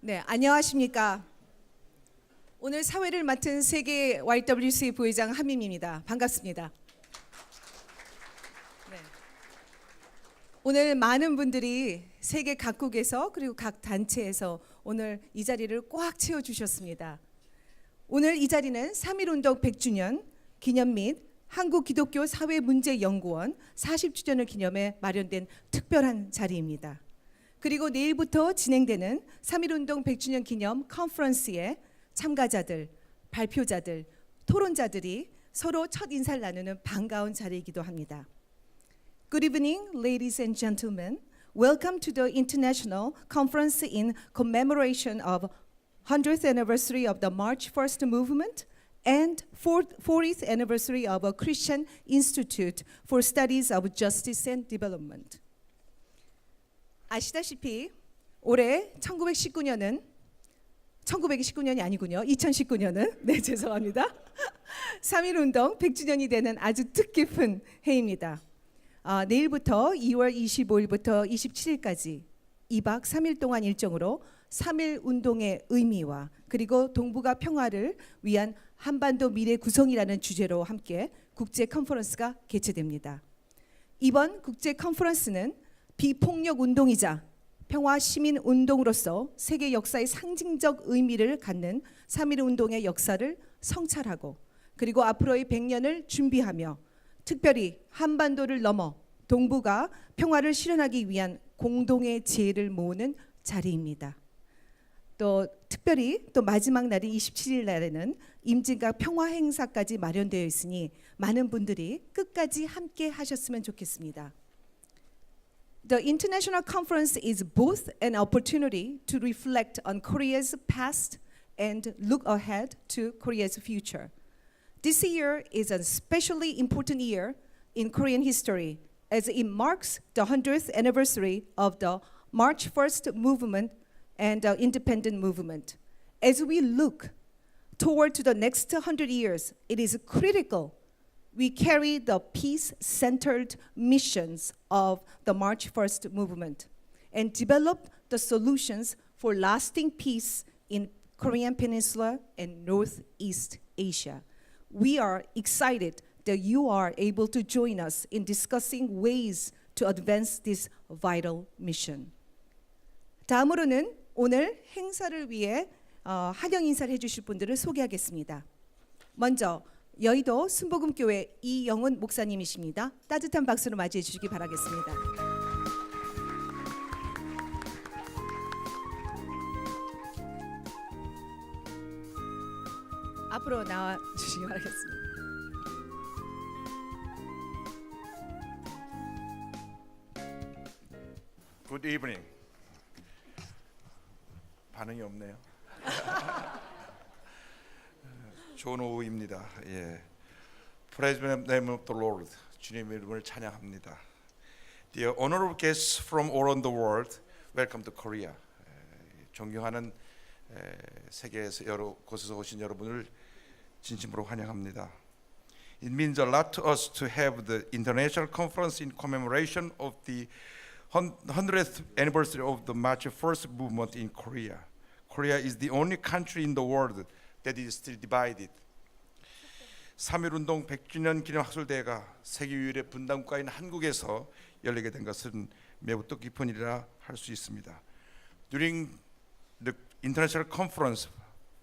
네, 안녕하십니까. 오늘 사회를 맡은 세계 YWC 부회장 한민입니다. 반갑습니다. 네. 오늘 많은 분들이 세계 각국에서 그리고 각 단체에서 오늘 이 자리를 꽉 채워주셨습니다. 오늘 이 자리는 3.1운동 100주년 기념 및 한국기독교사회문제연구원 40주년을 기념해 마련된 특별한 자리입니다. 그리고 내일부터 진행되는 3.1운동 100주년 기념 컨퍼런스에 참가자들, 발표자들, 토론자들이 서로 첫 인사를 나누는 반가운 자리이기도 합니다. Good evening, ladies and gentlemen. Welcome to the International Conference in commemoration of 100th anniversary of the March 1st movement and 40th anniversary of a Christian Institute for Studies of Justice and Development. 아시다시피 올해 1919년이 아니군요. 2019년은 네 죄송합니다. 3.1운동 100주년이 되는 아주 뜻깊은 해입니다. 내일부터 2월 25일부터 27일까지 2박 3일 동안 일정으로 3.1운동의 의미와 그리고 동북아 평화를 위한 한반도 미래 구성이라는 주제로 함께 국제 컨퍼런스가 개최됩니다. 이번 국제 컨퍼런스는 비폭력 운동이자 평화 시민 운동으로서 세계 역사의 상징적 의미를 갖는 3.1운동의 역사를 성찰하고 그리고 앞으로의 100년을 준비하며 특별히 한반도를 넘어 동북아 평화를 실현하기 위한 공동의 지혜를 모으는 자리입니다. 또 특별히 또 마지막 날인 27일 날에는 임진각 평화 행사까지 마련되어 있으니 많은 분들이 끝까지 함께 하셨으면 좋겠습니다. The International Conference is both an opportunity to reflect on Korea's past and look ahead to Korea's future. This year is a especially important year in Korean history as it marks the 100th anniversary of the March 1st movement and the independent movement. As we look toward to the next 100 years, it is critical we carry the peace-centered missions of the March 1st movement and develop the solutions for lasting peace in Korean Peninsula and Northeast Asia. We are excited that you are able to join us in discussing ways to advance this vital mission. 다음으로는 오늘 행사를 위해 환영 인사를 해주실 분들을 소개하겠습니다. 먼저 여의도 순복음교회 이영훈 목사님이십니다. 따뜻한 박수로 맞이해 주시기 바라겠습니다. 앞으로 나와 주시기 바라겠습니다. Good evening. 반응이 없네요. 좋은 오후입니다. 예. Praise the name of the Lord. 주님의 이름을 찬양합니다. Dear honorable guests from all around the world, welcome to Korea. 존경하는 세계에서 여러 곳에서 오신 여러분을 진심으로 환영합니다. It means a lot to us to have the international conference in commemoration of the 100th anniversary of the March 1st movement in Korea. Korea is the only country in the world that is still divided. 3.1운동 100주년 기념 학술대회가 세계 유일의 분단국가인 한국에서 열리게 된 것은 매우 뜻깊은 일이라 할 수 있습니다. During the international conference,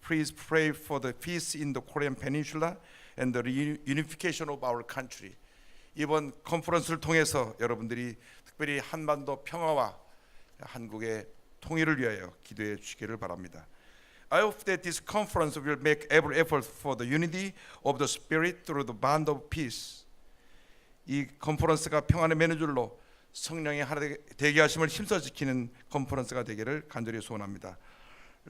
please pray for the peace in the Korean Peninsula and the reunification of our country. 이번 컨퍼런스를 통해서 여러분들이 특별히 한반도 평화와 한국의 통일을 위하여 기도해 주시기를 바랍니다. I hope that this conference will make every effort for the unity of the spirit through the bond of peace. 이 컨퍼런스가 평안의 매너줄로 성령의 하나 되게 하심을 힘써 지키는 컨퍼런스가 되기를 간절히 소원합니다.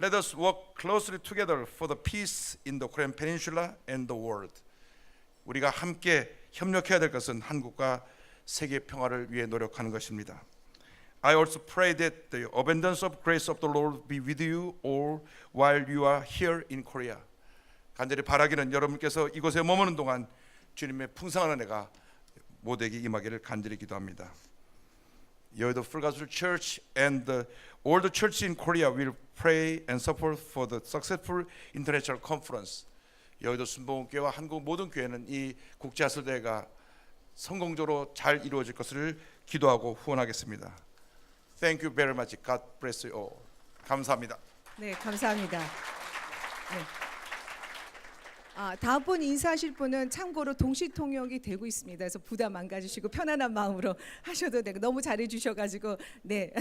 Let us work closely together for the peace in the Korean Peninsula and the world. 우리가 함께 협력해야 될 것은 한국과 세계 평화를 위해 노력하는 것입니다. I also pray that the abundance of grace of the Lord be with you all while you are here in Korea. 간절히 바라기는 여러분께서 이곳에 머무는 동안 주님의 풍성한 은혜가 모두에게 임하기를 간절히 기도합니다. 여의도 Full Gospel Church and all the churches in Korea will pray and support for the successful international conference. 여의도 순복음교회와 한국 모든 교회는 이 국제하설대회가 성공적으로 잘 이루어질 것을 기도하고 후원하겠습니다. Thank you very much. God bless you all. 감사합니다. 네, 감사합니다. 네. 다음 분 인사하실 분은 참고로 동시 통역이 되고 있습니다. 그래서 부담 안 가지시고 편안한 마음으로 하셔도 되고 너무 잘해 주셔가지고 네.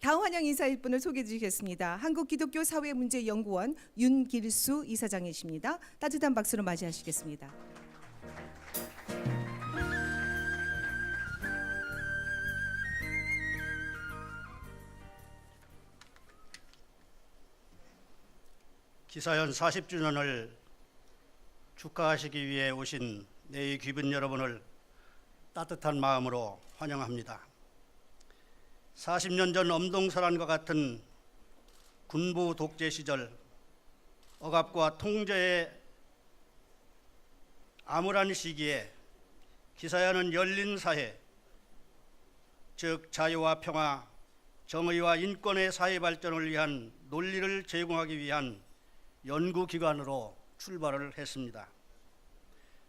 다음 환영 인사할 분을 소개해 주시겠습니다. 한국기독교사회문제연구원 윤길수 이사장이십니다. 따뜻한 박수로 맞이하시겠습니다. 기사연 40주년을 축하하시기 위해 오신 내의 귀빈 여러분을 따뜻한 마음으로 환영합니다. 40년 전 엄동설안과 같은 군부 독재 시절 억압과 통제의 암울한 시기에 기사연은 열린 사회, 즉 자유와 평화, 정의와 인권의 사회 발전을 위한 논리를 제공하기 위한 연구기관으로 출발을 했습니다.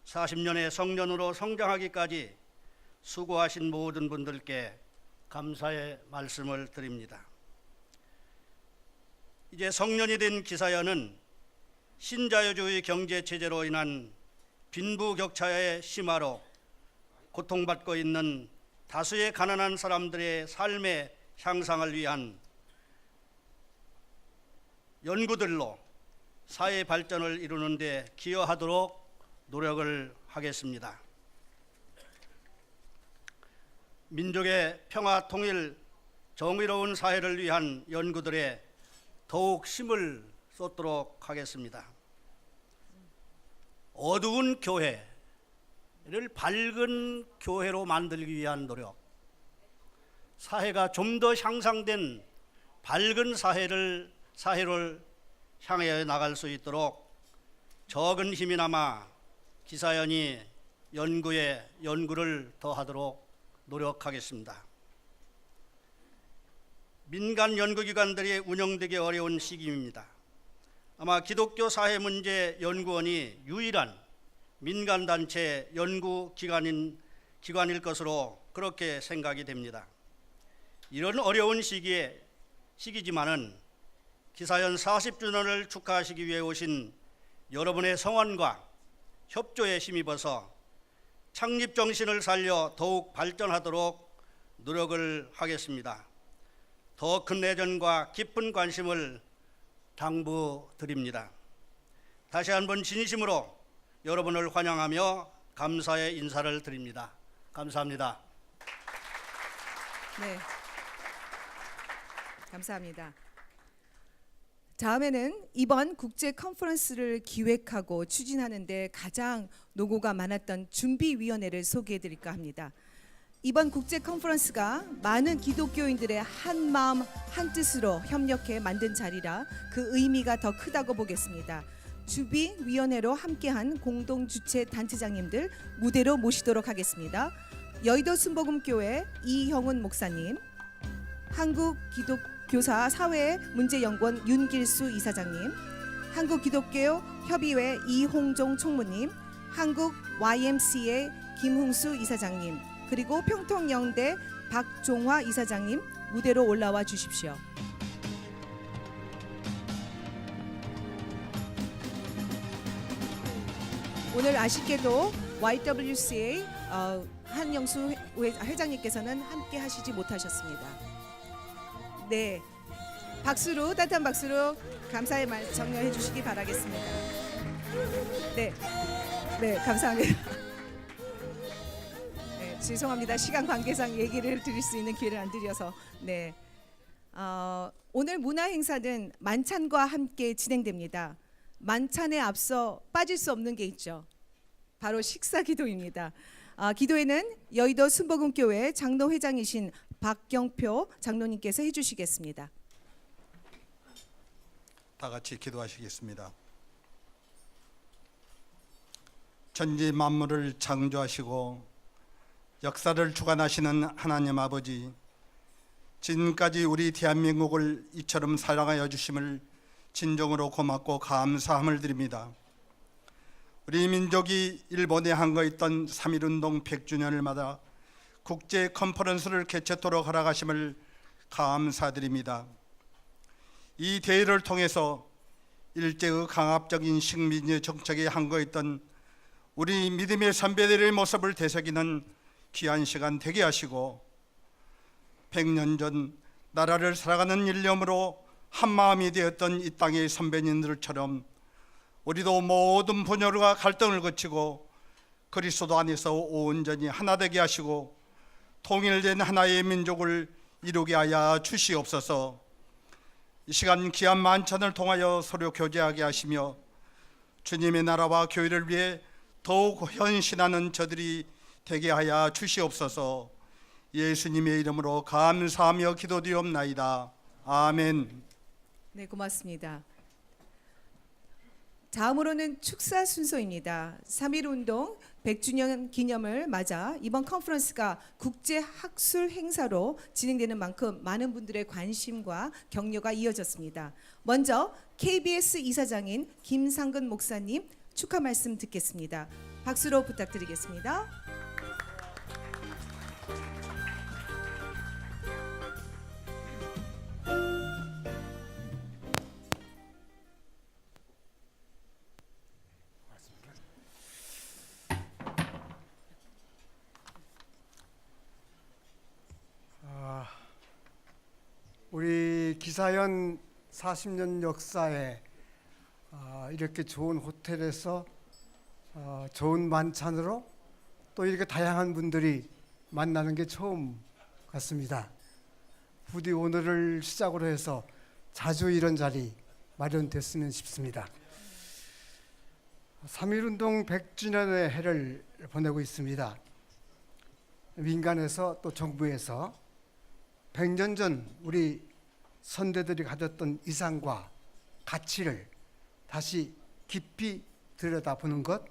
40년의 성년으로 성장하기까지 수고하신 모든 분들께 감사의 말씀을 드립니다. 이제 성년이 된 기사연은 신자유주의 경제체제로 인한 빈부격차의 심화로 고통받고 있는 다수의 가난한 사람들의 삶의 향상을 위한 연구들로 사회 발전을 이루는 데 기여하도록 노력을 하겠습니다. 민족의 평화, 통일, 정의로운 사회를 위한 연구들에 더욱 힘을 쏟도록 하겠습니다. 어두운 교회를 밝은 교회로 만들기 위한 노력, 사회가 좀 더 향상된 밝은 사회를 향해 나갈 수 있도록 적은 힘이나마 기사연이 연구를 더하도록 노력하겠습니다. 민간 연구기관들이 운영되기 어려운 시기입니다. 아마 기독교 사회문제연구원이 유일한 민간단체 연구기관일 것으로 그렇게 생각이 됩니다. 이런 어려운 시기지만은 기사연 40주년을 축하하시기 위해 오신 여러분의 성원과 협조에 힘입어서 창립 정신을 살려 더욱 발전하도록 노력을 하겠습니다. 더 큰 애정과 깊은 관심을 당부드립니다. 다시 한번 진심으로 여러분을 환영하며 감사의 인사를 드립니다. 감사합니다. 네, 감사합니다. 다음에는 이번 국제 컨퍼런스를 기획하고 추진하는 데 가장 노고가 많았던 준비위원회를 소개해 드릴까 합니다. 이번 국제 컨퍼런스가 많은 기독교인들의 한 마음 한 뜻으로 협력해 만든 자리라 그 의미가 더 크다고 보겠습니다. 준비위원회로 함께한 공동주최 단체장님들 무대로 모시도록 하겠습니다. 여의도 순복음교회 이형훈 목사님, 한국기독교사 사회문제연구원 윤길수 이사장님, 한국기독교 협의회 이홍종 총무님, 한국 YMCA 김흥수 이사장님, 그리고 평통영대 박종화 이사장님 무대로 올라와 주십시오. 오늘 아쉽게도 YWCA 한영수 회장님께서는 함께 하시지 못하셨습니다. 네, 박수로 따뜻한 박수로 감사의 말 정리해 주시기 바라겠습니다. 네, 감사합니다. 네, 죄송합니다. 시간 관계상 얘기를 드릴 수 있는 기회를 안 드려서. 네, 오늘 문화 행사는 만찬과 함께 진행됩니다. 만찬에 앞서 빠질 수 없는 게 있죠. 바로 식사 기도입니다. 기도회는 여의도 순복음교회 장로회장이신 박경표 장로님께서 해주시겠습니다. 다 같이 기도하시겠습니다. 천지 만물을 창조하시고 역사를 주관하시는 하나님 아버지, 지금까지 우리 대한민국을 이처럼 사랑하여 주심을 진정으로 고맙고 감사함을 드립니다. 우리 민족이 일본에 한거했던 3.1운동 100주년을 맞아 국제 컨퍼런스를 개최토록 허락하심을 감사드립니다. 이 대회를 통해서 일제의 강압적인 식민지 정책에 한거했던 우리 믿음의 선배들의 모습을 되새기는 귀한 시간 되게 하시고 100년 전 나라를 사랑하는 일념으로 한마음이 되었던 이 땅의 선배님들처럼 우리도 모든 분열과 갈등을 거치고 그리스도 안에서 온전히 하나 되게 하시고 통일된 하나의 민족을 이루게 하여 주시옵소서. 이 시간 귀한 만찬을 통하여 서로 교제하게 하시며 주님의 나라와 교회를 위해 더욱 헌신하는 저들이 되게 하여 주시옵소서. 예수님의 이름으로 감사하며 기도드리옵나이다. 아멘. 네, 고맙습니다. 다음으로는 축사 순서입니다. 3.1운동 100주년 기념을 맞아 이번 컨퍼런스가 국제 학술 행사로 진행되는 만큼 많은 분들의 관심과 격려가 이어졌습니다. 먼저 KBS 이사장인 김상근 목사님 축하 말씀 듣겠습니다. 박수로 부탁드리겠습니다. 우리 기사연 40년 역사에 이렇게 좋은 호텔에서 좋은 만찬으로 또 이렇게 다양한 분들이 만나는 게 처음 같습니다. 부디 오늘을 시작으로 해서 자주 이런 자리 마련됐으면 싶습니다. 3.1운동 100주년의 해를 보내고 있습니다. 민간에서 또 정부에서 100년 전 우리 선대들이 가졌던 이상과 가치를 다시 깊이 들여다보는 것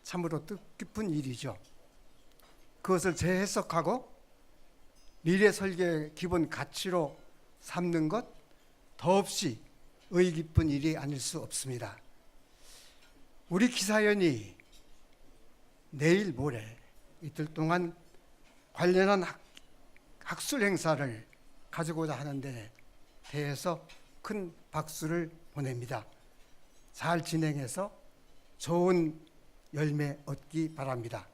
참으로 뜻깊은 일이죠. 그것을 재해석하고 미래 설계의 기본 가치로 삼는 것 더없이 의의 깊은 일이 아닐 수 없습니다. 우리 기사연이 내일 모레 이틀 동안 관련한 학술 행사를 가지고자 하는데 대해서 큰 박수를 보냅니다. 잘 진행해서 좋은 열매 얻기 바랍니다.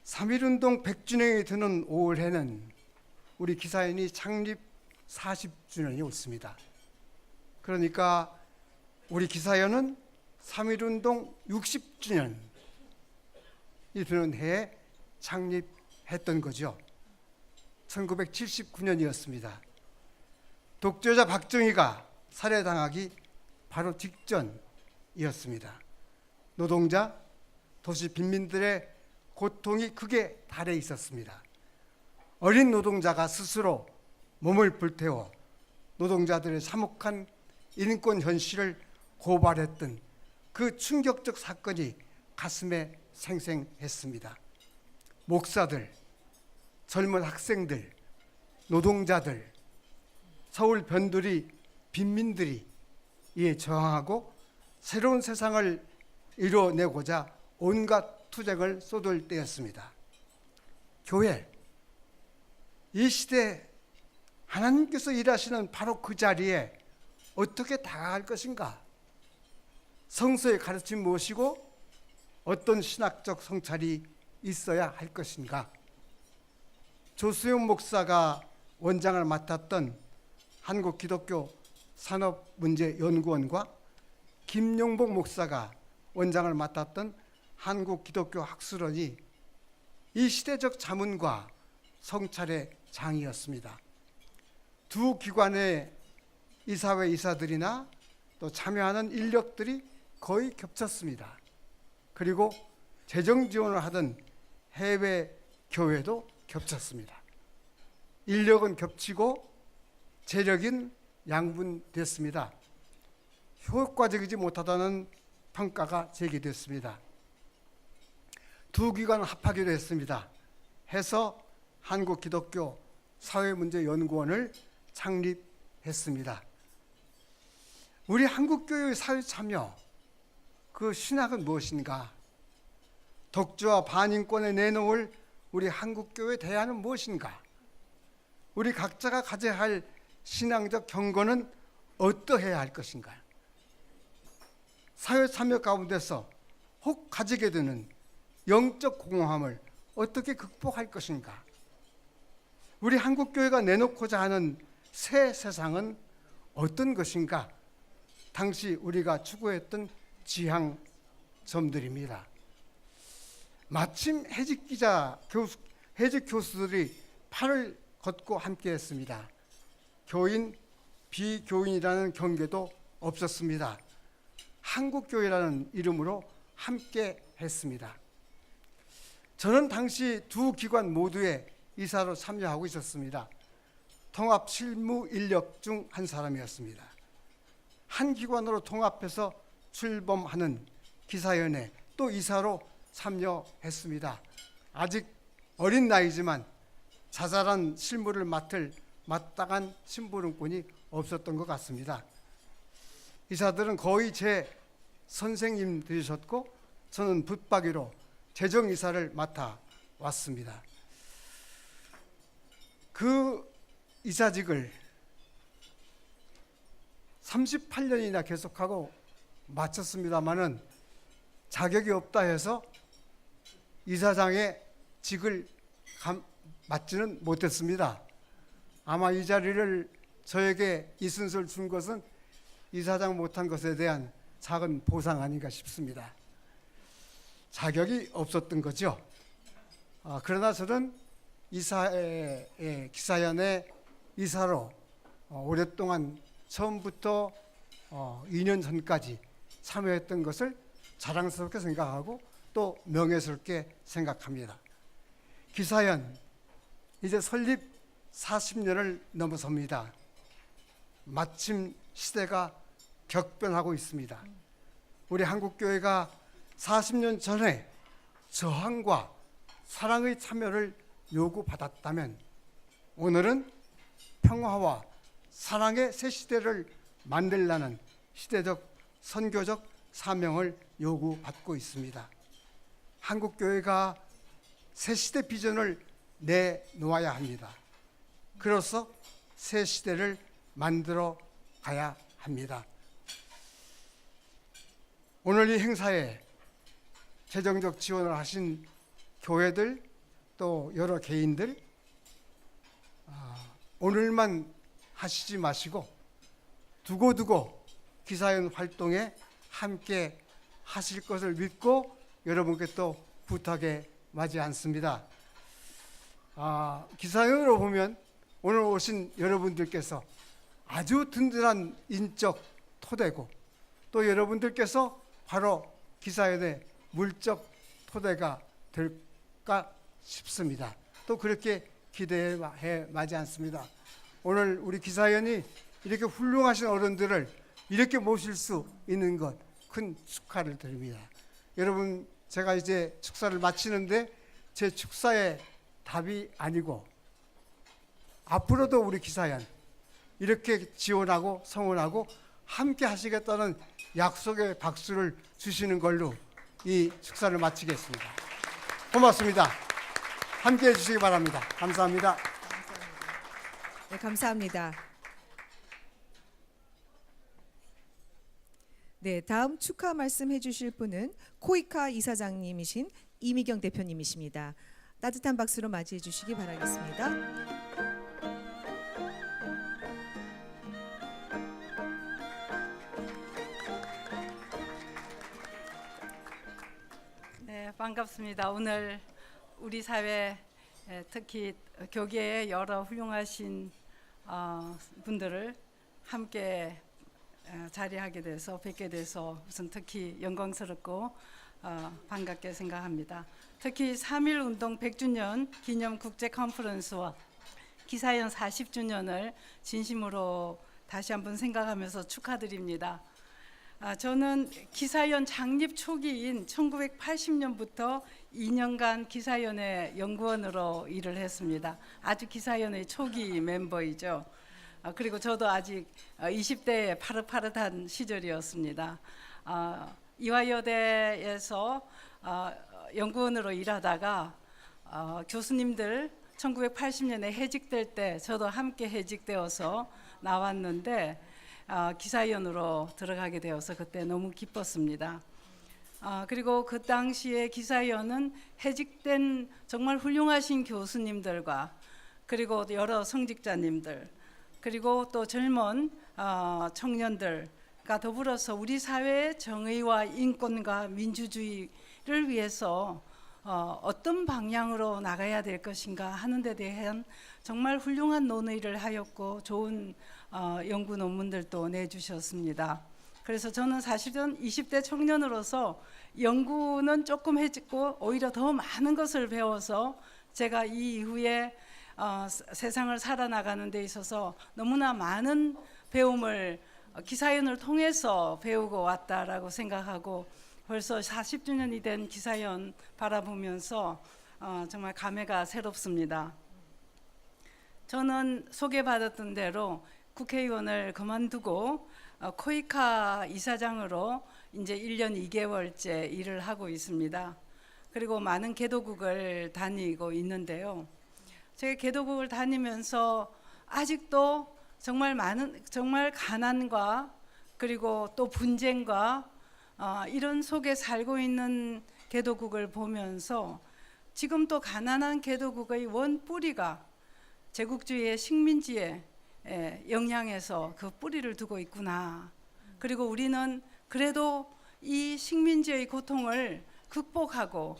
3.1운동 100주년이 드는 5월에는 우리 기사연이 창립 40주년이 옳습니다. 그러니까 우리 기사연은 3.1운동 60주년이 드는 해에 창립했던 거죠. 1979년이었습니다. 독재자 박정희가 살해당하기 바로 직전이었습니다. 노동자, 도시 빈민들의 고통이 크게 달해 있었습니다. 어린 노동자가 스스로 몸을 불태워 노동자들의 참혹한 인권 현실을 고발했던 그 충격적 사건이 가슴에 생생했습니다. 목사들, 젊은 학생들, 노동자들, 서울 변두리 빈민들이 이에 저항하고 새로운 세상을 이뤄내고자 온갖 투쟁을 쏟을 때였습니다. 교회, 이 시대 하나님께서 일하시는 바로 그 자리에 어떻게 다가갈 것인가? 성서의 가르침 무엇이고 어떤 신학적 성찰이 있어야 할 것인가? 조수영 목사가 원장을 맡았던 한국기독교 산업문제연구원과 김용복 목사가 원장을 맡았던 한국기독교 학술원이 이 시대적 자문과 성찰의 장이었습니다. 두 기관의 이사회 이사들이나 또 참여하는 인력들이 거의 겹쳤습니다. 그리고 재정 지원을 하던 해외 교회도 겹쳤습니다. 인력은 겹치고 재력은 양분됐습니다. 효과적이지 못하다는 평가가 제기됐습니다. 두 기관을 합하기로 했습니다. 해서 한국기독교 사회문제연구원을 창립했습니다. 우리 한국교회의 사회참여, 그 신학은 무엇인가? 독주와 반인권에 내놓을 우리 한국교회 대안은 무엇인가? 우리 각자가 가져야 할 신앙적 경고는 어떠해야 할 것인가? 사회참여 가운데서 혹 가지게 되는 영적 공허함을 어떻게 극복할 것인가? 우리 한국교회가 내놓고자 하는 새 세상은 어떤 것인가? 당시 우리가 추구했던 지향점들입니다. 마침 해직 교수들이 팔을 걷고 함께했습니다. 교인, 비교인이라는 경계도 없었습니다. 한국교회라는 이름으로 함께했습니다. 저는 당시 두 기관 모두의 이사로 참여하고 있었습니다. 통합 실무 인력 중 한 사람이었습니다. 한 기관으로 통합해서 출범하는 기사연에 또 이사로 참여했습니다. 아직 어린 나이지만 자잘한 실무를 맡을 마땅한 심부름꾼이 없었던 것 같습니다. 이사들은 거의 제 선생님들이셨고 저는 붙박이로 재정이사를 맡아왔습니다. 그 이사직을 38년이나 계속하고 마쳤습니다마는 자격이 없다 해서 이사장의 직을 맡지는 못했습니다. 아마 이 자리를 저에게 이순서를 준 것은 이사장 못한 것에 대한 작은 보상 아닌가 싶습니다. 자격이 없었던 거죠. 그러나 저는 이사의 기사연의 이사로 오랫동안 처음부터 2년 전까지 참여했던 것을 자랑스럽게 생각하고 또 명예스럽게 생각합니다. 기사연 이제 설립 40년을 넘어섭니다. 마침 시대가 격변하고 있습니다. 우리 한국교회가 40년 전에 저항과 사랑의 참여를 요구받았다면 오늘은 평화와 사랑의 새 시대를 만들라는 시대적 선교적 사명을 요구받고 있습니다. 한국교회가 새 시대 비전을 내놓아야 합니다. 그로써 새 시대를 만들어 가야 합니다. 오늘 이 행사에 재정적 지원을 하신 교회들 또 여러 개인들 오늘만 하시지 마시고 두고두고 기사연 활동에 함께 하실 것을 믿고 여러분께 또 부탁에 마지 않습니다. 기사연으로 보면 오늘 오신 여러분들께서 아주 든든한 인적 토대고 또 여러분들께서 바로 기사연의 물적 토대가 될까 싶습니다. 또 그렇게 기대해 마지 않습니다. 오늘 우리 기사연이 이렇게 훌륭하신 어른들을 이렇게 모실 수 있는 것 큰 축하를 드립니다. 여러분 제가 이제 축사를 마치는데 제 축사의 답이 아니고 앞으로도 우리 기사연 이렇게 지원하고 성원하고 함께 하시겠다는 약속의 박수를 주시는 걸로 이 축사를 마치겠습니다. 고맙습니다. 함께 해주시기 바랍니다. 감사합니다. 네, 감사합니다. 네, 다음 축하 말씀해 주실 분은 코이카 이사장님이신 이미경 대표님이십니다. 따뜻한 박수로 맞이해 주시기 바라겠습니다. 네, 반갑습니다. 오늘 우리 사회 특히 교계의 여러 훌륭하신 분들을 함께 자리하게 돼서 뵙게 돼서 우선 특히 영광스럽고 반갑게 생각합니다. 특히 3.1 운동 100주년 기념 국제 컨퍼런스와 기사연 40주년을 진심으로 다시 한번 생각하면서 축하드립니다. 저는 기사연 창립 초기인 1980년부터 2년간 기사위원회 연구원으로 일을 했습니다. 아주 기사위원회 초기 멤버이죠. 그리고 저도 아직 20대의 파릇파릇한 시절이었습니다. 이화여대에서 연구원으로 일하다가 교수님들 1980년에 해직될 때 저도 함께 해직되어서 나왔는데 기사위원으로 들어가게 되어서 그때 너무 기뻤습니다. 그리고 그 당시에 기사위원은 해직된 정말 훌륭하신 교수님들과 그리고 여러 성직자님들 그리고 또 젊은 청년들과 더불어서 우리 사회의 정의와 인권과 민주주의를 위해서 어떤 방향으로 나가야 될 것인가 하는 데 대한 정말 훌륭한 논의를 하였고 좋은 연구 논문들도 내주셨습니다. 그래서 저는 사실은 20대 청년으로서 연구는 조금 했고 오히려 더 많은 것을 배워서 제가 이 이후에 세상을 살아나가는 데 있어서 너무나 많은 배움을 기사위원을 통해서 배우고 왔다라고 생각하고 벌써 40주년이 된 기사위원 바라보면서 정말 감회가 새롭습니다. 저는 소개받았던 대로 국회의원을 그만두고 코이카 이사장으로 이제 1년 2개월째 일을 하고 있습니다. 그리고 많은 개도국을 다니고 있는데요. 제가 개도국을 다니면서 아직도 정말 가난과 그리고 또 분쟁과 이런 속에 살고 있는 개도국을 보면서 지금 또 가난한 개도국의 원뿌리가 제국주의의 식민지의 영향에서 그 뿌리를 두고 있구나. 그리고 우리는 그래도 이 식민지의 고통을 극복하고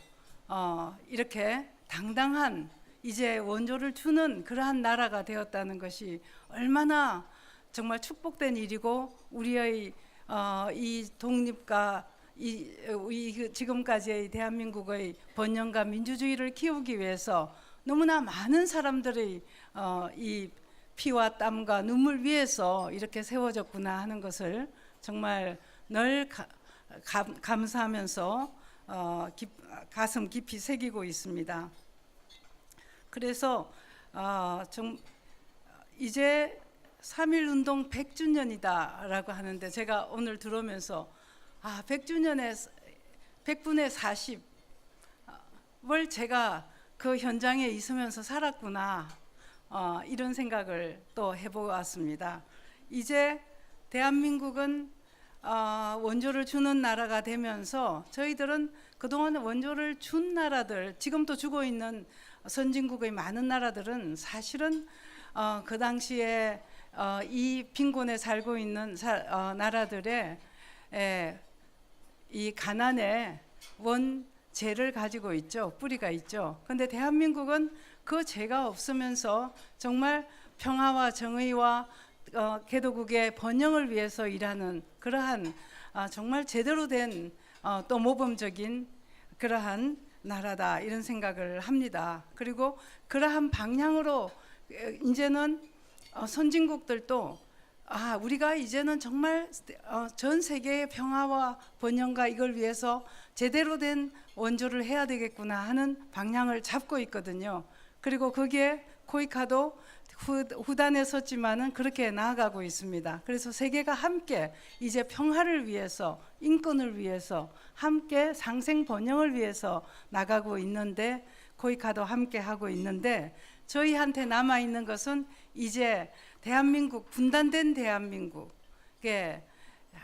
이렇게 당당한 이제 원조를 주는 그러한 나라가 되었다는 것이 얼마나 정말 축복된 일이고 우리의 이 독립과 이 지금까지의 대한민국의 번영과 민주주의를 키우기 위해서 너무나 많은 사람들의 이 피와 땀과 눈물 위에서 이렇게 세워졌구나 하는 것을 정말 늘 감사하면서 가슴 깊이 새기고 있습니다. 그래서 이제 3.1운동 100주년이다라고 하는데 제가 오늘 들어오면서 100주년에 100분의 40을 제가 그 현장에 있으면서 살았구나. 이런 생각을 또 해보았습니다. 이제 대한민국은 원조를 주는 나라가 되면서 저희들은 그동안 원조를 준 나라들, 지금도 주고 있는 선진국의 많은 나라들은 사실은 그 당시에 이 빈곤에 살고 있는 나라들의 이 가난의 원죄를 가지고 있죠. 뿌리가 있죠. 그런데 대한민국은 그 죄가 없으면서 정말 평화와 정의와 개도국의 번영을 위해서 일하는 그러한 정말 제대로 된 또 모범적인 그러한 나라다 이런 생각을 합니다. 그리고 그러한 방향으로 이제는 선진국들도 우리가 이제는 정말 전 세계의 평화와 번영과 이걸 위해서 제대로 된 원조를 해야 되겠구나 하는 방향을 잡고 있거든요. 그리고 거기에 코이카도 후단에 섰지만은 그렇게 나아가고 있습니다. 그래서 세계가 함께 이제 평화를 위해서 인권을 위해서 함께 상생 번영을 위해서 나가고 있는데 코이카도 함께 하고 있는데 저희한테 남아 있는 것은 이제 대한민국 분단된 대한민국의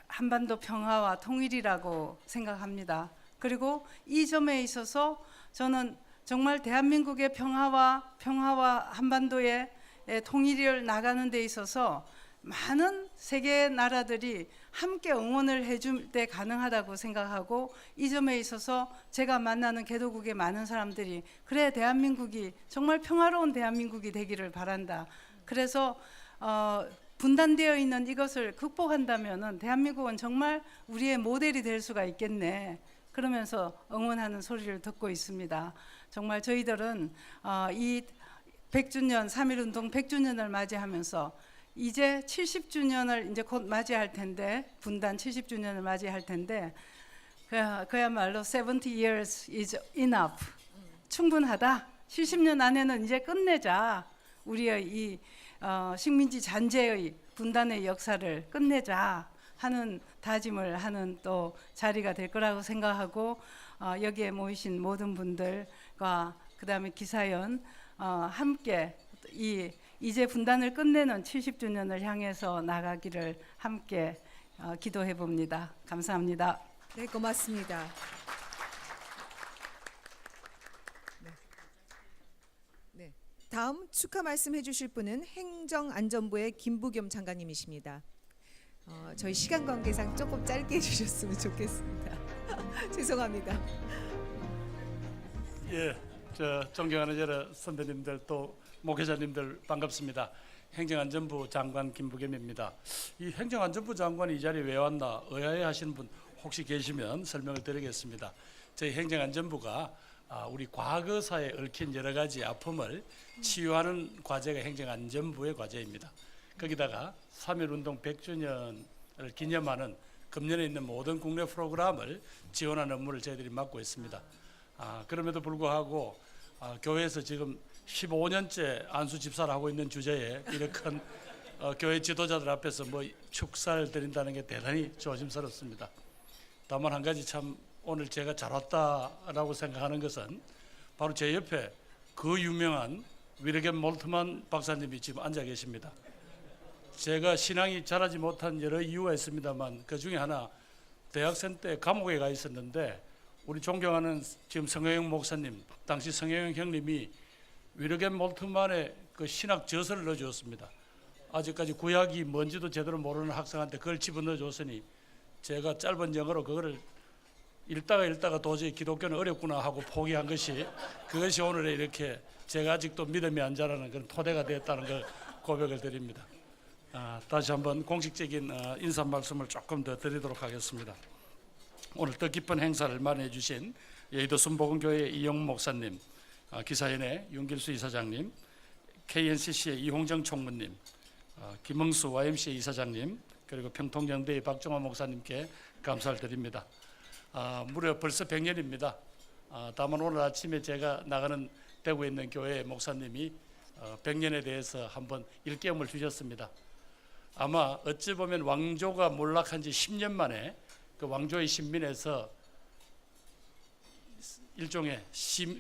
한반도 평화와 통일이라고 생각합니다. 그리고 이 점에 있어서 저는 정말 대한민국의 평화와 한반도의 통일을 나가는 데 있어서 많은 세계 나라들이 함께 응원을 해줄 때 가능하다고 생각하고 이 점에 있어서 제가 만나는 개도국의 많은 사람들이 그래 대한민국이 정말 평화로운 대한민국이 되기를 바란다. 그래서 분단되어 있는 이것을 극복한다면은 대한민국은 정말 우리의 모델이 될 수가 있겠네. 그러면서 응원하는 소리를 듣고 있습니다. 정말 저희들은 이 100주년 3.1운동 100주년을 맞이하면서 이제 70주년을 이제 곧 맞이할 텐데 분단 70주년을 맞이할 텐데 그야말로 70 years is enough. 충분하다. 70년 안에는 이제 끝내자. 우리의 이 식민지 잔재의 분단의 역사를 끝내자 하는 다짐을 하는 또 자리가 될 거라고 생각하고 여기에 모이신 모든 분들과 그다음에 기사연 함께 이제 분단을 끝내는 70주년을 향해서 나가기를 함께 기도해 봅니다. 감사합니다. 네, 고맙습니다. 네. 다음 축하 말씀해 주실 분은 행정안전부의 김부겸 장관님이십니다. 저희 시간 관계상 조금 짧게 해주셨으면 좋겠습니다. 죄송합니다. 예, 저 존경하는 여러 선배님들 또 목회자님들 반갑습니다. 행정안전부 장관 김부겸입니다. 이 행정안전부 장관이 이 자리에 왜 왔나 의아해하시는 분 혹시 계시면 설명을 드리겠습니다. 저희 행정안전부가 우리 과거사에 얽힌 여러 가지 아픔을 치유하는 과제가 행정안전부의 과제입니다. 거기다가 3.1운동 100주년을 기념하는 금년에 있는 모든 국내 프로그램을 지원하는 업무를 저희들이 맡고 있습니다. 그럼에도 불구하고 교회에서 지금 15년째 안수 집사를 하고 있는 주제에 이렇게 큰 교회 지도자들 앞에서 뭐 축사를 드린다는 게 대단히 조심스럽습니다. 다만 한 가지 참 오늘 제가 잘 왔다라고 생각하는 것은 바로 제 옆에 그 유명한 위르겐 몰트만 박사님이 지금 앉아 계십니다. 제가 신앙이 자라지 못한 여러 이유가 있습니다만 그 중에 하나 대학생 때 감옥에 가 있었는데 우리 존경하는 지금 성혜영 목사님, 당시 성혜영 형님이 위르겐 몰트만의 그 신학 저서를 넣어주었습니다. 아직까지 구약이 뭔지도 제대로 모르는 학생한테 그걸 집어넣어 줬으니 제가 짧은 영어로 그거를 읽다가 도저히 기독교는 어렵구나 하고 포기한 것이 그것이 오늘의 이렇게 제가 아직도 믿음이 안 자라는 그런 토대가 되었다는 걸 고백을 드립니다. 다시 한번 공식적인 인사 말씀을 조금 더 드리도록 하겠습니다. 오늘 뜻깊은 행사를 마련해 주신 여의도 순복음교회 이영훈 목사님, 기사연의 윤길수 이사장님, KNCC의 이홍정 총무님, 김흥수 YMCA 이사장님, 그리고 평통영대의 박정환 목사님께 감사를 드립니다. 무려 벌써 100년입니다. 다만 오늘 아침에 제가 나가는 대구에 있는 교회 목사님이 100년에 대해서 한번 일깨움을 주셨습니다. 아마 어찌 보면 왕조가 몰락한 지 10년 만에 그 왕조의 신민에서 일종의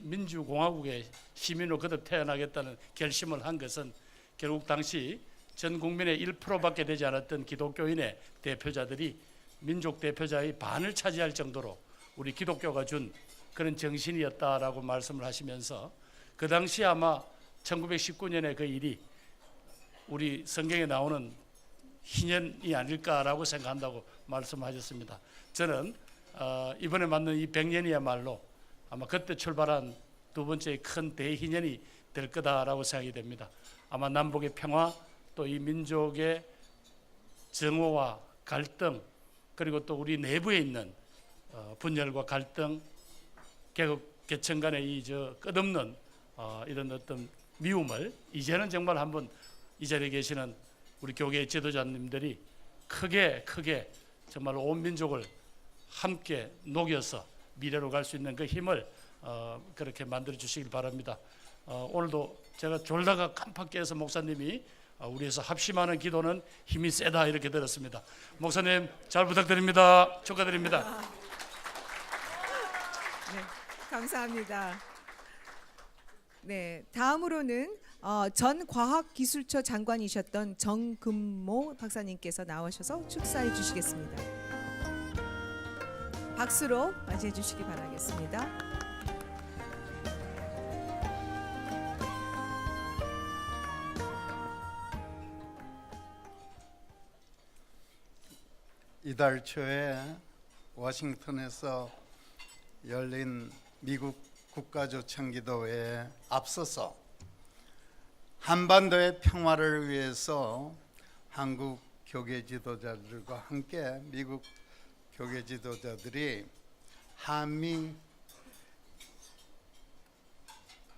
민주공화국의 시민으로 거듭 태어나겠다는 결심을 한 것은 결국 당시 전 국민의 1%밖에 되지 않았던 기독교인의 대표자들이 민족 대표자의 반을 차지할 정도로 우리 기독교가 준 그런 정신이었다라고 말씀을 하시면서 그 당시 아마 1919년의 그 일이 우리 성경에 나오는 희년이 아닐까라고 생각한다고 말씀하셨습니다. 저는 이번에 맞는 이 100년이야말로 아마 그때 출발한 두 번째의 큰 대희년이 될 거다라고 생각이 됩니다. 아마 남북의 평화 또 이 민족의 정오와 갈등 그리고 또 우리 내부에 있는 분열과 갈등 개국 개천 간의 이 끝없는 이런 어떤 미움을 이제는 정말 한번 이 자리에 계시는 우리 교계 지도자님들이 크게 정말 온 민족을 함께 녹여서 미래로 갈 수 있는 그 힘을 그렇게 만들어 주시길 바랍니다. 오늘도 제가 졸다가 깜빡 깨서 목사님이 우리에서 합심하는 기도는 힘이 세다 이렇게 들었습니다. 목사님 잘 부탁드립니다. 축하드립니다. 네, 감사합니다. 네, 다음으로는 전 과학기술처 장관이셨던 정금모 박사님께서 나오셔서 축사해 주시겠습니다. 박수로 맞이해 주시기 바라겠습니다. 이달 초에 워싱턴에서 열린 미국 국가조창기도회에 앞서서 한반도의 평화를 위해서 한국 교계 지도자들과 함께 미국 교계 지도자들이 한미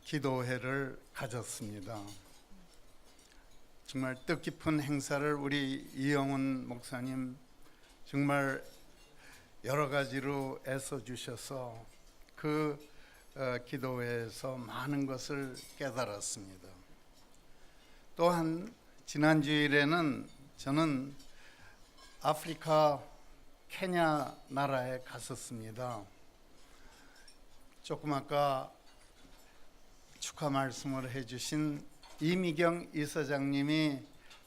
기도회를 가졌습니다. 정말 뜻깊은 행사를 우리 이영훈 목사님 정말 여러 가지로 애써 주셔서 그 기도회에서 많은 것을 깨달았습니다. 또한 지난 주일에는 저는 아프리카 케냐 나라에 갔었습니다. 조금 아까 축하 말씀을 해주신 이미경 이사장님이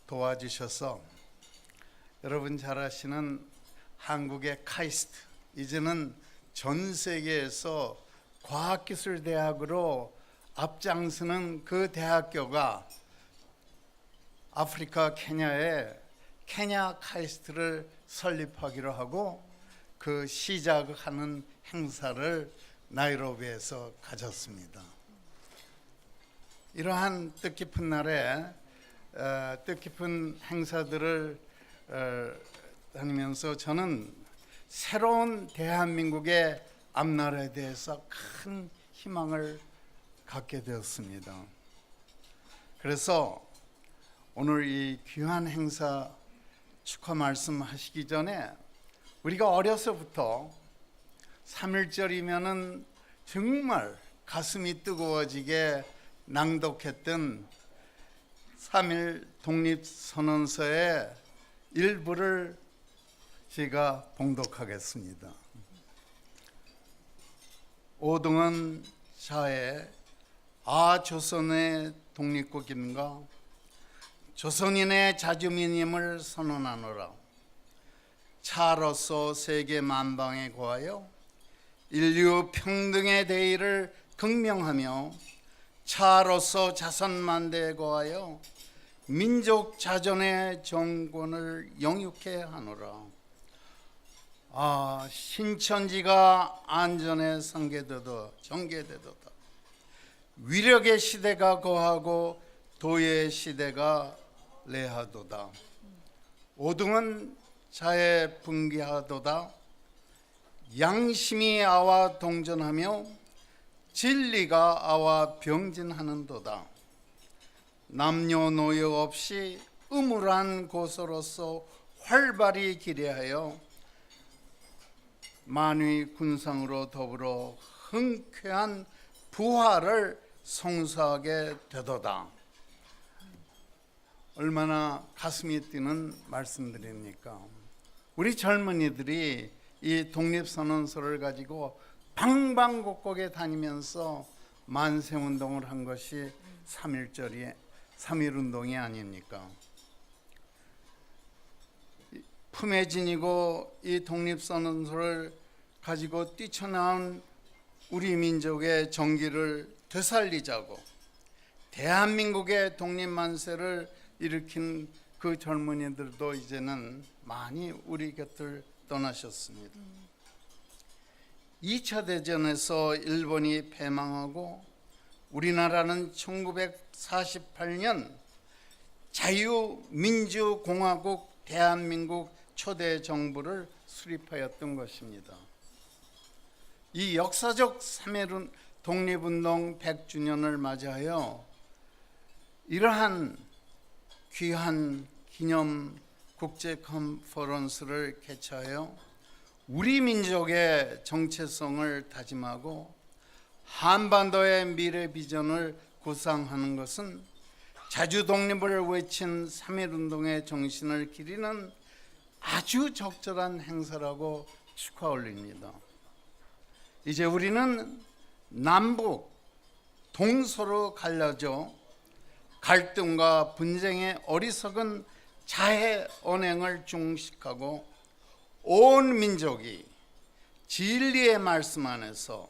도와주셔서 여러분 잘 아시는 한국의 카이스트, 이제는 전 세계에서 과학기술대학으로 앞장서는 그 대학교가 아프리카 케냐에 케냐 카이스트를 설립하기로 하고 그 시작하는 행사를 나이로비에서 가졌습니다. 이러한 뜻깊은 날에 뜻깊은 행사들을 다니면서 저는 새로운 대한민국의 앞날에 대해서 큰 희망을 갖게 되었습니다. 그래서 오늘 이 귀한 행사 축하 말씀하시기 전에 우리가 어려서부터 3.1절이면은 정말 가슴이 뜨거워지게 낭독했던 3.1 독립선언서의 일부를 제가 봉독하겠습니다. 오동원 자의 조선의 독립국임과 조선인의 자주민임을 선언하노라. 차로서 세계 만방에 거하여 인류 평등의 대의를 극명하며 차로서 자선만대에 거하여 민족 자존의 정권을 영육케 하노라. 신천지가 안전에 정계되도다. 위력의 시대가 거하고 도의 시대가 레하도다. 오등은 자에 분기하도다. 양심이 아와 동전하며 진리가 아와 병진하는도다. 남녀노여 없이 음울한 고소로서 활발히 기대하여 만위 군상으로 더불어 흔쾌한 부활을 성사하게 되도다. 얼마나 가슴이 뛰는 말씀들입니까? 우리 젊은이들이 이 독립선언서를 가지고 방방곡곡에 다니면서 만세운동을 한 것이 3.1운동이 아닙니까? 품에 지니고 이 독립선언서를 가지고 뛰쳐나온 우리 민족의 정기를 되살리자고 대한민국의 독립만세를 일으킨 그 젊은이들도 이제는 많이 우리 곁을 떠나셨습니다. 2차 대전에서 일본이 패망하고 우리나라는 1948년 자유민주공화국 대한민국 초대 정부를 수립하였던 것입니다. 이 역사적 3.1 독립운동 100주년을 맞이하여 이러한 귀한 기념 국제 컨퍼런스를 개최하여 우리 민족의 정체성을 다짐하고 한반도의 미래 비전을 구상하는 것은 자주 독립을 외친 3.1운동의 정신을 기리는 아주 적절한 행사라고 축하 올립니다. 이제 우리는 남북 동서로 갈라져 갈등과 분쟁의 어리석은 자해 언행을 중식하고 온 민족이 진리의 말씀 안에서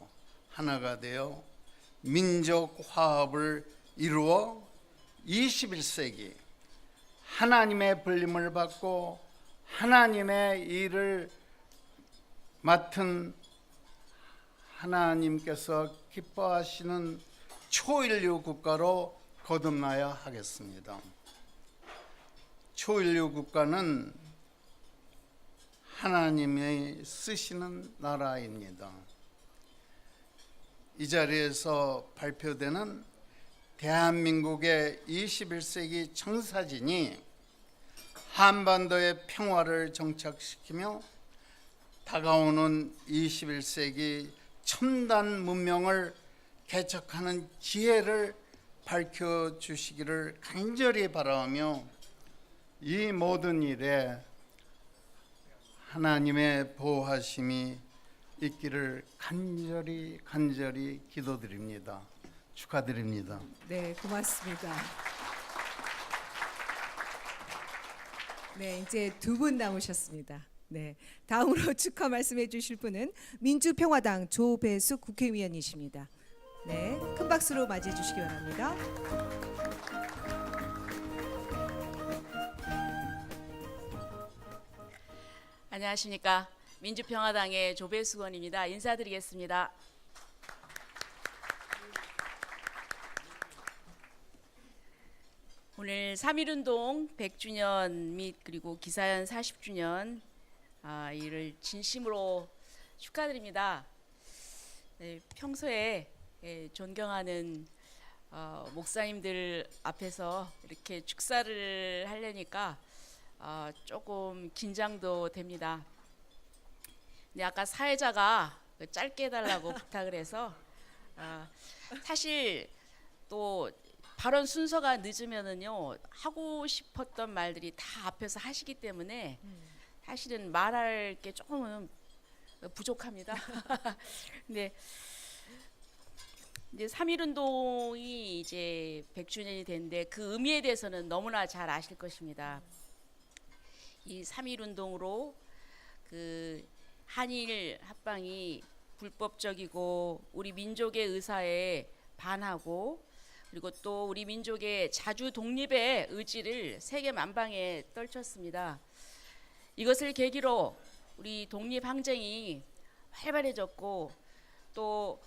하나가 되어 민족 화합을 이루어 21세기 하나님의 불림을 받고 하나님의 일을 맡은 하나님께서 기뻐하시는 초인류 국가로 거듭나야 하겠습니다. 초인류 국가는 하나님이 쓰시는 나라입니다. 이 자리에서 발표되는 대한민국의 21세기 청사진이 한반도의 평화를 정착시키며 다가오는 21세기 첨단 문명을 개척하는 지혜를 밝혀주시기를 간절히 바라며 이 모든 일에 하나님의 보호하심이 있기를 간절히 기도드립니다. 축하드립니다. 네, 고맙습니다. 네, 이제 두 분 남으셨습니다. 네, 다음으로 축하 말씀해 주실 분은 민주평화당 조배숙 국회의원이십니다. 네, 큰 박수로 맞이해 주시기 바랍니다. 안녕하십니까. 민주평화당의 조배숙 의원입니다. 인사드리겠습니다. 오늘 3.1운동 100주년 및 그리고 기사연 40주년 이를 진심으로 축하드립니다. 네, 평소에 존경하는 목사님들 앞에서 이렇게 축사를 하려니까 조금 긴장도 됩니다. 근데 아까 사회자가 짧게 해달라고 부탁을 해서 사실 또 발언 순서가 늦으면은요 하고 싶었던 말들이 다 앞에서 하시기 때문에 사실은 말할 게 조금은 부족합니다. 근데 이제 3.1운동이 이제 100주년이 됐는데 그 의미에 대해서는 너무나 잘 아실 것입니다. 이 3.1운동으로 그 한일 합방이 불법적이고 우리 민족의 의사에 반하고 그리고 또 우리 민족의 자주 독립의 의지를 세계 만방에 떨쳤습니다. 이것을 계기로 우리 독립항쟁이 활발해졌고 또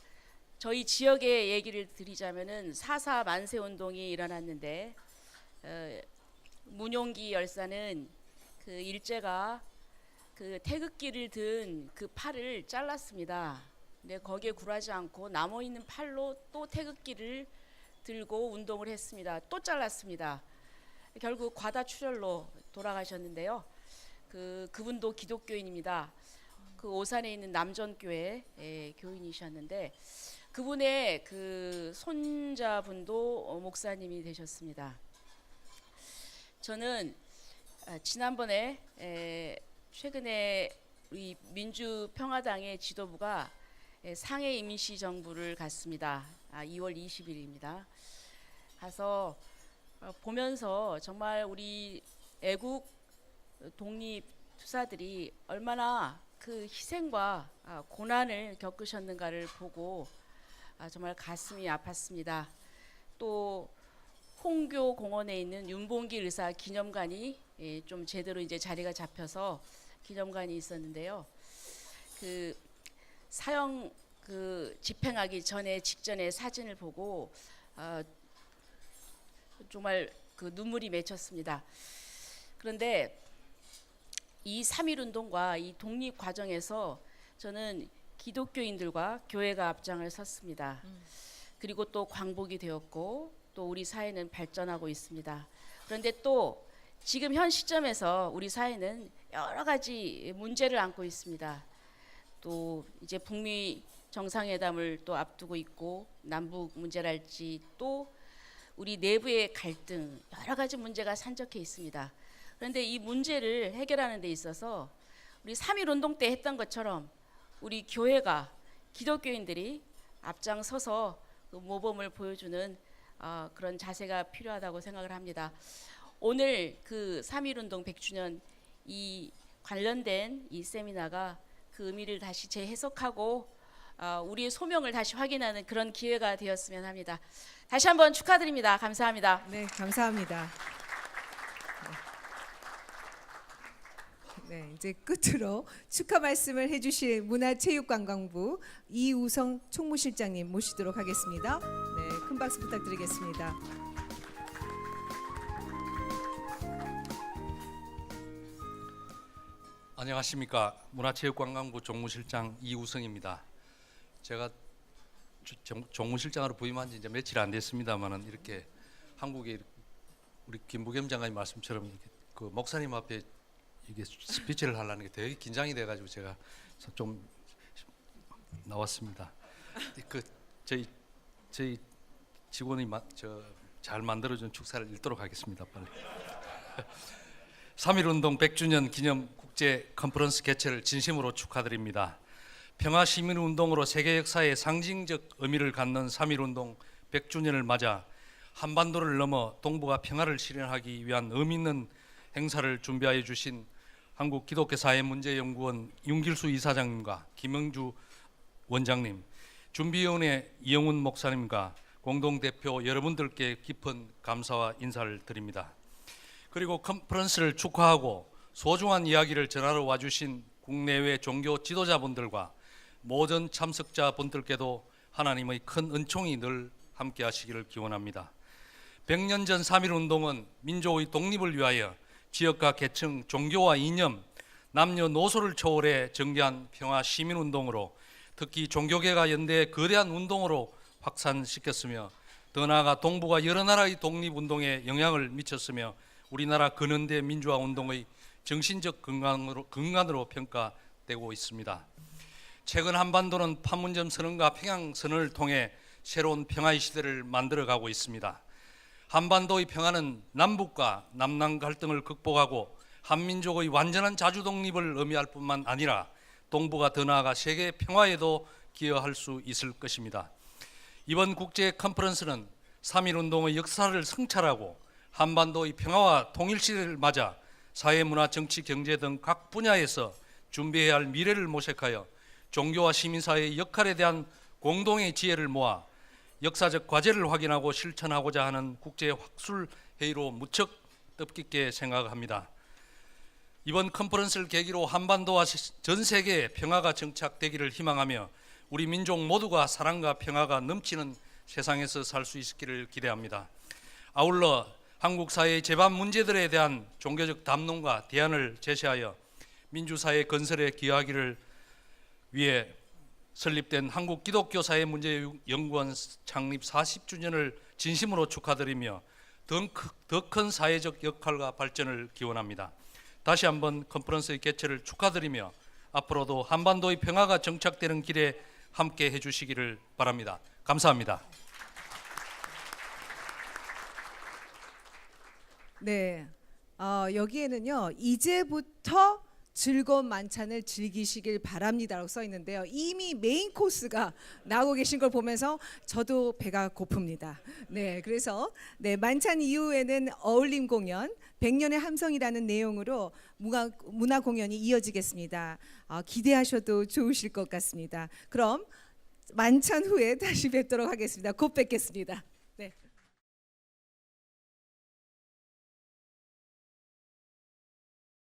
저희 지역의 얘기를 드리자면은 4.4 만세운동이 일어났는데 문용기 열사는 그 일제가 그 태극기를 든 그 팔을 잘랐습니다. 근데 거기에 굴하지 않고 남아 있는 팔로 또 태극기를 들고 운동을 했습니다. 또 잘랐습니다. 결국 과다출혈로 돌아가셨는데요. 그분도 기독교인입니다. 그 오산에 있는 남전교회 교인이셨는데 그분의 그 손자분도 목사님이 되셨습니다. 저는 지난번에 최근에 우리 민주평화당의 지도부가 상해 임시정부를 갔습니다. 2월 20일입니다. 가서 보면서 정말 우리 애국 독립 투사들이 얼마나 그 희생과 고난을 겪으셨는가를 보고 정말 가슴이 아팠습니다. 또 홍교 공원에 있는 윤봉길 의사 기념관이 좀 제대로 이제 자리가 잡혀서 기념관이 있었는데요. 그 사형 그 집행하기 전에 직전에 사진을 보고 정말 그 눈물이 맺혔습니다. 그런데 이 3.1운동과 이 독립 과정에서 저는 기독교인들과 교회가 앞장을 섰습니다. 그리고 또 광복이 되었고 또 우리 사회는 발전하고 있습니다. 그런데 또 지금 현 시점에서 우리 사회는 여러 가지 문제를 안고 있습니다. 또 이제 북미 정상회담을 또 앞두고 있고 남북 문제랄지 또 우리 내부의 갈등 여러 가지 문제가 산적해 있습니다. 그런데 이 문제를 해결하는 데 있어서 우리 3.1운동 때 했던 것처럼 우리 교회가 기독교인들이 앞장서서 그 모범을 보여주는 그런 자세가 필요하다고 생각을 합니다. 오늘 그 3.1운동 100주년 이 관련된 이 세미나가 그 의미를 다시 재해석하고 우리의 소명을 다시 확인하는 그런 기회가 되었으면 합니다. 다시 한번 축하드립니다. 감사합니다. 네, 감사합니다. 네, 이제 끝으로 축하 말씀을 해주실 문화체육관광부 이우성 총무실장님 모시도록 하겠습니다. 네, 큰 박수 부탁드리겠습니다. 안녕하십니까. 문화체육관광부 종무실장 이우성입니다. 제가 종무실장으로 부임한 지 이제 며칠 안 됐습니다만은 이렇게 한국에 우리 김부겸 장관님 말씀처럼 이렇게 그 목사님 앞에 이게 스피치를 하려는 게 되게 긴장이 돼가지고 제가 좀 나왔습니다. 그 저희 직원이 잘 만들어준 축사를 읽도록 하겠습니다. 빨리. 3.1운동 100주년 기념 국제 컨퍼런스 개최를 진심으로 축하드립니다. 평화 시민운동으로 세계 역사에 상징적 의미를 갖는 3.1운동 100주년을 맞아 한반도를 넘어 동북아 평화를 실현하기 위한 의미 있는 행사를 준비하여 주신 한국 기독교사회문제연구원 윤길수 이사장님과 김영주 원장님, 준비위원회 이영훈 목사님과 공동대표 여러분들께 깊은 감사와 인사를 드립니다. 그리고 컨퍼런스를 축하하고 소중한 이야기를 전하러 와주신 국내외 종교 지도자분들과 모든 참석자분들께도 하나님의 큰 은총이 늘 함께 하시기를 기원합니다. 100년 전 3.1운동은 민족의 독립을 위하여 지역과 계층, 종교와 이념, 남녀노소를 초월해 전개한 평화 시민운동으로 특히 종교계가 연대해 거대한 운동으로 확산시켰으며 더 나아가 동북아 여러 나라의 독립운동에 영향을 미쳤으며 우리나라 근현대 민주화운동의 정신적 근간으로 평가되고 있습니다. 최근 한반도는 판문점 선언과 평양 선언을 통해 새로운 평화의 시대를 만들어가고 있습니다. 한반도의 평화는 남북과 남남 갈등을 극복하고 한민족의 완전한 자주 독립을 의미할 뿐만 아니라 동북아 더 나아가 세계 평화에도 기여할 수 있을 것입니다. 이번 국제 컨퍼런스는 3.1운동의 역사를 성찰하고 한반도의 평화와 통일 시대를 맞아 사회, 문화, 정치, 경제 등 각 분야에서 준비해야 할 미래를 모색하여 종교와 시민사회의 역할에 대한 공동의 지혜를 모아 역사적 과제를 확인하고 실천하고자 하는 국제 학술 회의로 무척 뜻깊게 생각합니다. 이번 컨퍼런스를 계기로 한반도와 전 세계에 평화가 정착되기를 희망하며 우리 민족 모두가 사랑과 평화가 넘치는 세상에서 살 수 있기를 기대합니다. 아울러 한국 사회의 제반 문제들에 대한 종교적 담론과 대안을 제시하여 민주사회 건설에 기여하기를 위해 설립된 한국 기독교사회문제연구원 창립 40주년을 진심으로 축하드리며 더 큰 사회적 역할과 발전을 기원합니다. 다시 한번 컨퍼런스의 개최를 축하드리며 앞으로도 한반도의 평화가 정착되는 길에 함께 해주시기를 바랍니다. 감사합니다. 네, 여기에는요 이제부터 즐거운 만찬을 즐기시길 바랍니다라고 써 있는데요. 이미 메인 코스가 나오고 계신 걸 보면서 저도 배가 고픕니다. 네, 그래서 만찬 이후에는 어울림 공연, 100년의 함성이라는 내용으로 문화 공연이 이어지겠습니다. 기대하셔도 좋으실 것 같습니다. 그럼 만찬 후에 다시 뵙도록 하겠습니다. 곧 뵙겠습니다.